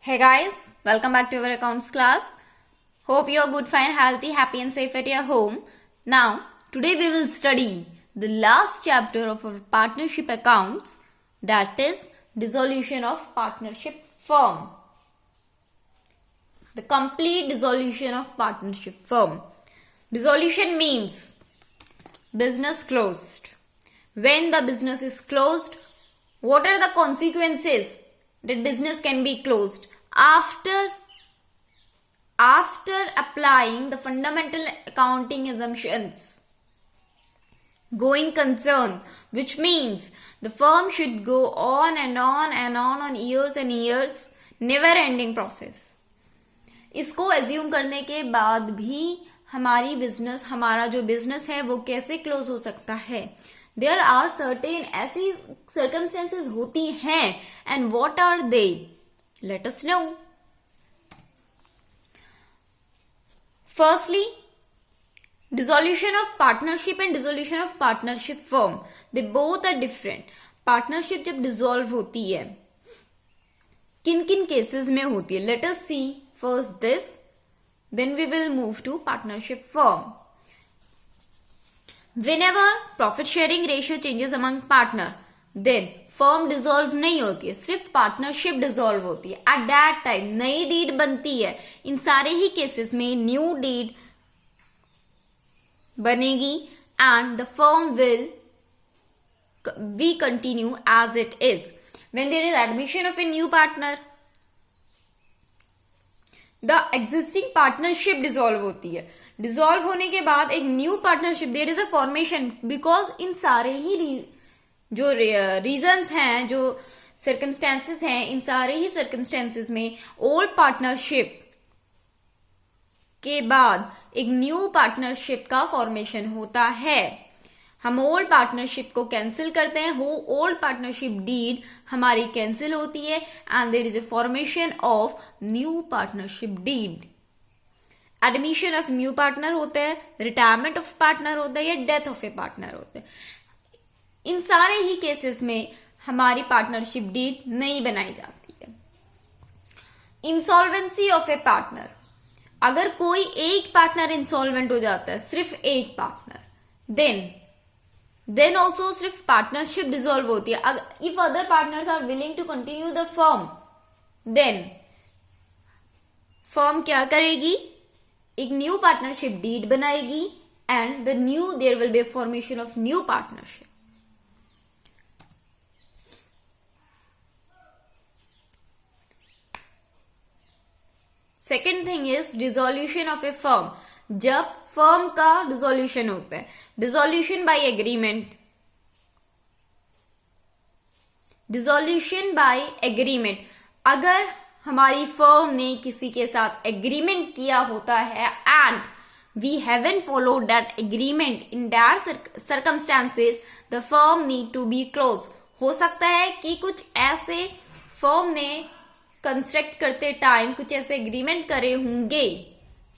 Hey guys, welcome back to our accounts class. Hope you're good, fine, healthy, happy and safe at your home. Now, today we will study the last chapter of our partnership accounts, that is dissolution of partnership firm. The complete dissolution of partnership firm. Dissolution means business closed. When the business is closed, what are the consequences? That business can be closed after applying the fundamental accounting assumptions. Going concern, which means the firm should go on and on years and years, never ending process. इसको assume करने के बाद भी हमारा जो business है वो कैसे क्लोज हो सकता है? There are certain ऐसी circumstances होती हैं, and what are they? Let us know. Firstly, dissolution of partnership and dissolution of partnership firm. They both are different. Partnership जब dissolve होती है, किन किन cases में होती है? Let us see first this, then we will move to partnership firm. Whenever profit sharing ratio changes among partner, then firm dissolve नहीं होती है, सिर्फ पार्टनरशिप डिसॉल्व होती है. एट दैट टाइम नई डीड बनती है. इन सारे ही केसेस में न्यू डीड बनेगी and the firm will be continue as it is. When there is admission of a new partner, the existing partnership dissolve होती है. डिसॉल्व होने के बाद एक new partnership, there is a formation, because इन सारे ही जो रीजंस हैं, जो सर्कमस्टेंसेस हैं, इन सारे ही सर्कमस्टेंसेस में ओल्ड पार्टनरशिप के बाद एक न्यू पार्टनरशिप का फॉर्मेशन होता है. हम ओल्ड पार्टनरशिप को कैंसिल करते हैं, ओल्ड पार्टनरशिप डीड हमारी कैंसिल होती है and there is a formation of new partnership deed. Admission of new partner होता है, रिटायरमेंट ऑफ पार्टनर होता है या डेथ ऑफ ए पार्टनर होता है. इन सारे ही केसेस में हमारी पार्टनरशिप डीड नहीं बनाई जाती है. इंसॉल्वेंसी ऑफ ए पार्टनर, अगर कोई एक पार्टनर इंसॉल्वेंट हो जाता है, सिर्फ एक पार्टनर, देन ऑल्सो सिर्फ पार्टनरशिप डिसॉल्व होती है. If other partners are willing to continue the firm, then firm क्या करेगी? एक न्यू पार्टनरशिप डीड बनाएगी and there will be formation of new partnership. Second thing is dissolution of a firm. जब firm का dissolution होता है, dissolution by agreement, dissolution by agreement, अगर हमारी फर्म ने किसी के साथ एग्रीमेंट किया होता है and we haven't followed that agreement, in that circumstances the firm need to be close. हो सकता है कि कुछ ऐसे फर्म ने कंस्ट्रक्ट करते टाइम कुछ ऐसे एग्रीमेंट करे होंगे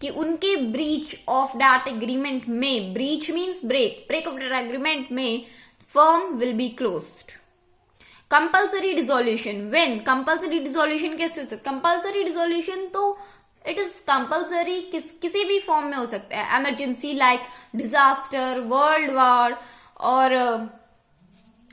कि उनके ब्रीच ऑफ दैट एग्रीमेंट में, breach means break of that agreement में firm will be closed. Compulsory dissolution, when compulsory dissolution कैसे हो सकता है? कंपल्सरी डिसोल्यूशन तो इट इज कंपल्सरी किसी भी फॉर्म में हो सकता है. Emergency like disaster, world war,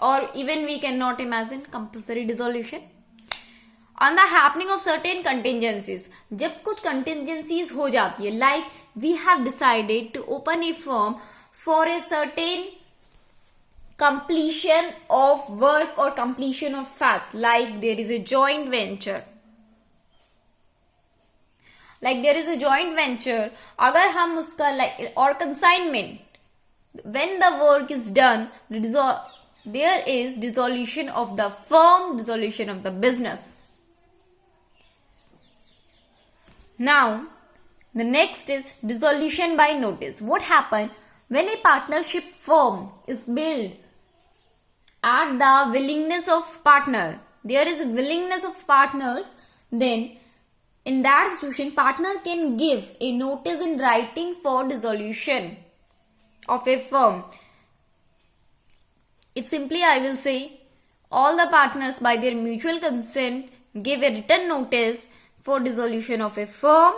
और even we can not imagine compulsory dissolution. On the happening of certain contingencies, जब कुछ कंटिजेंसीज हो जाती है, like we have decided to open a firm for a certain completion of work or completion of fact, like there is a joint venture, अगर हम उसका or consignment, when the work is done, there is dissolution of the firm, dissolution of the business. Now the next is dissolution by notice. What happens when a partnership firm is built at the willingness of partner? There is a willingness of partners, then in that situation partner can give a notice in writing for dissolution of a firm. If simply I will say, all the partners by their mutual consent give a written notice for dissolution of a firm.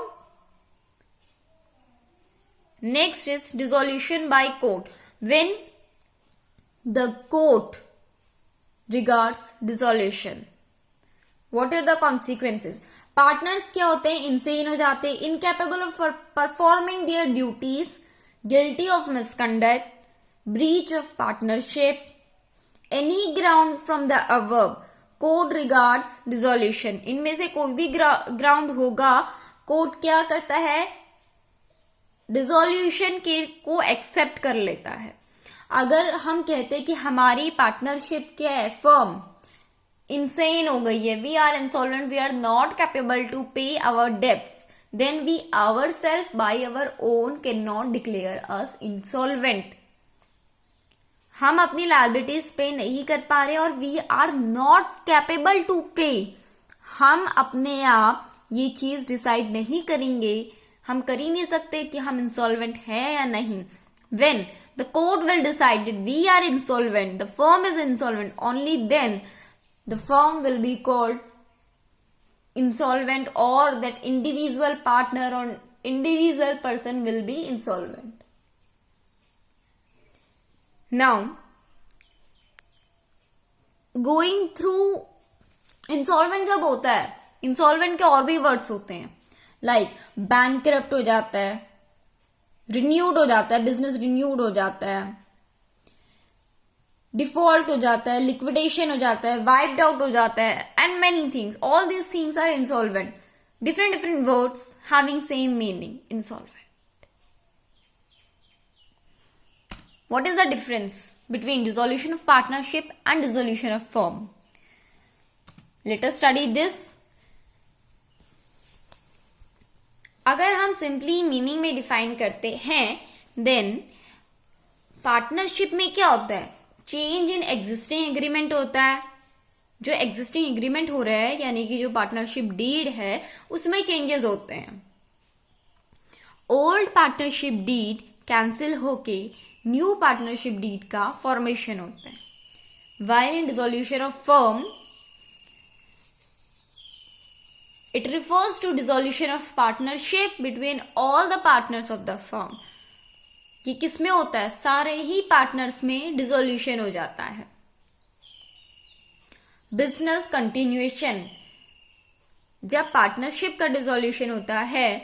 Next is dissolution by court. When the court regards dissolution, what are the consequences? Partners क्या होते हैं? Insane हो जाते हैं, incapable of performing their duties, guilty of misconduct, breach of partnership, any ground from the above court regards dissolution. इनमें से कोई भी ग्राउंड होगा, कोर्ट क्या करता है? डिसोल्यूशन के को एक्सेप्ट कर लेता है. अगर हम कहते हैं कि हमारी पार्टनरशिप क्या है, फर्म insane हो गई है, we are insolvent, we are not capable to pay our debts, then we ourselves by our own cannot declare us insolvent. हम अपनी liabilities पे नहीं कर पा रहे और we are not capable to pay. हम अपने आप ये चीज डिसाइड नहीं करेंगे, हम कर ही नहीं सकते कि हम insolvent है या नहीं. When the court will decide that we are insolvent, the firm is insolvent, only then the firm will be called insolvent, or that individual partner or individual person will be insolvent. Now, going through insolvent जब होता है, insolvent के और भी words होते हैं, like bankrupt हो जाता है, renewed हो जाता है, business renewed हो जाता है, डिफॉल्ट हो जाता है, लिक्विडेशन हो जाता है, वाइप्ड आउट हो जाता है, and many things. All these things are insolvent. Different words having same meaning. Insolvent. What is the difference between dissolution of partnership and dissolution of firm? Let us study this. अगर हम simply meaning में define करते हैं, then partnership में क्या होता है? Change in existing agreement होता है. जो एग्जिस्टिंग एग्रीमेंट हो रहा है, यानी कि जो पार्टनरशिप डीड है, उसमें चेंजेस होते हैं. ओल्ड पार्टनरशिप डीड कैंसिल होके न्यू पार्टनरशिप डीड का फॉर्मेशन होता है. While in dissolution of firm, it refers to dissolution of partnership between all the partners of the firm. ये किसमें होता है? सारे ही पार्टनर्स में डिसोल्यूशन हो जाता है. बिजनेस कंटिन्यूएशन, जब पार्टनरशिप का डिसोल्यूशन होता है,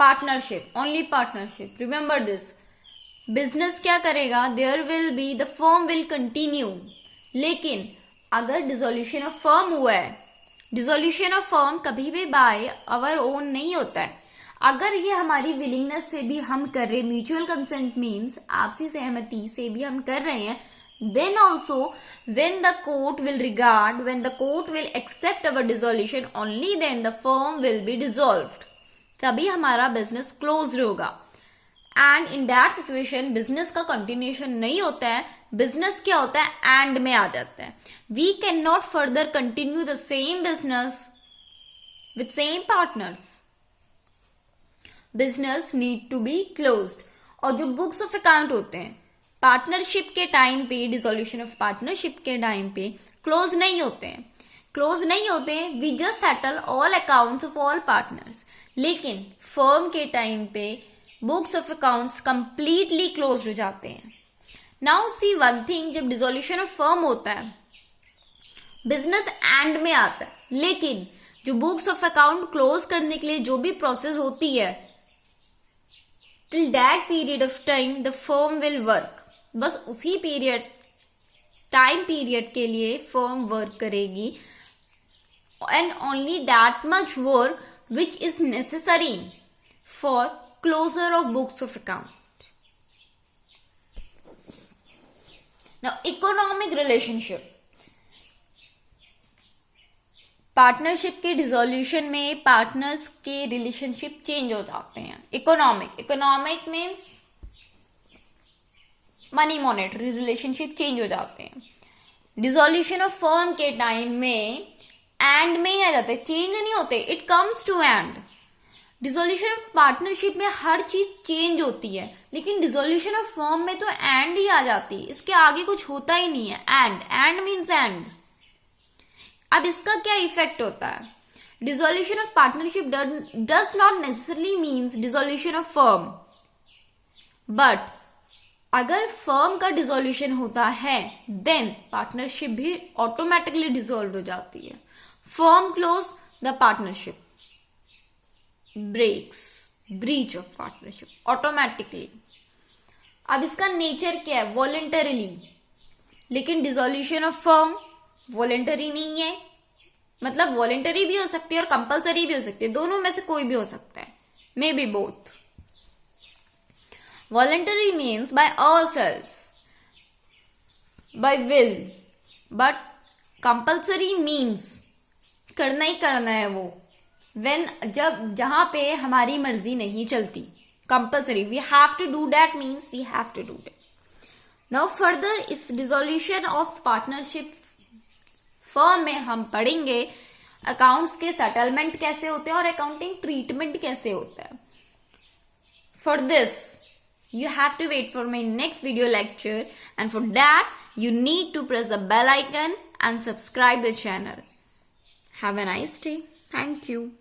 partnership, only partnership, remember this. Business क्या करेगा? There will be, the firm will continue. लेकिन अगर डिसोल्यूशन ऑफ फर्म हुआ है, डिसोल्यूशन ऑफ फर्म कभी भी बाय आवर ओन नहीं होता है. अगर ये हमारी विलिंगनेस से भी हम कर रहे, म्यूचुअल कंसेंट मीन्स आपसी सहमति से भी हम कर रहे हैं, then also when the court will regard, when the court will accept our dissolution, only then the firm will be dissolved. तभी हमारा बिजनेस क्लोज होगा. And in that situation business का कंटिन्यूएशन नहीं होता है, बिजनेस क्या होता है? एंड में आ जाता है. We can not further continue the same business with same partners. Business need to be closed. और जो बुक्स ऑफ अकाउंट होते हैं, पार्टनरशिप के टाइम पे, डिसोल्यूशन ऑफ पार्टनरशिप के टाइम पे क्लोज नहीं होते हैं. क्लोज नहीं होते हैं, we just settle all accounts of all partners. लेकिन फर्म के टाइम पे books of accounts completely close हो जाते हैं. नाउ सी वन थिंग, जब डिसोल्यूशन ऑफ फर्म होता है, बिजनेस एंड में आता है, लेकिन जो बुक्स ऑफ अकाउंट क्लोज करने के लिए जो भी प्रोसेस होती है, till that period of time the firm will work. बस उसी पीरियड, टाइम पीरियड के लिए फर्म वर्क करेगी, and only that much work which is necessary for closure of books of account. Now, economic relationship. Partnership के dissolution में partners के relationship change हो जाते हैं. Economic means money, monetary relationship change हो जाते हैं. डिसोल्यूशन ऑफ फर्म के टाइम में एंड में ही आ जाते हैं, चेंज नहीं होते, it comes to end. Dissolution of partnership में हर चीज चेंज होती है, लेकिन डिसोल्यूशन ऑफ फर्म में तो एंड ही आ जाती है, इसके आगे कुछ होता ही नहीं है. End means end. अब इसका क्या इफेक्ट होता है? Dissolution of partnership does not necessarily means dissolution of firm, but अगर फर्म का डिसोल्यूशन होता है देन पार्टनरशिप भी ऑटोमेटिकली डिसॉल्व हो जाती है. Firm close, the partnership breaks, breach of partnership automatically. अब इसका नेचर क्या है? वॉलेंटरीली. लेकिन डिसोल्यूशन ऑफ फर्म वॉलेंटरी नहीं है, मतलब वॉलेंटरी भी हो सकती है और कंपलसरी भी हो सकती है, दोनों में से कोई भी हो सकता है, may be both. Voluntary means by ourselves, by will, but compulsory means करना ही करना है वो, when जहां पे हमारी मर्जी नहीं चलती. Compulsory, we have to do that means we have to do that. Now further इस dissolution of partnership firm में हम पढ़ेंगे अकाउंट्स के सेटलमेंट कैसे होते हैं और अकाउंटिंग ट्रीटमेंट कैसे होता है. For this you have to wait for my next video lecture, and for that you need to press the bell icon and subscribe the channel. Have a nice day. Thank you.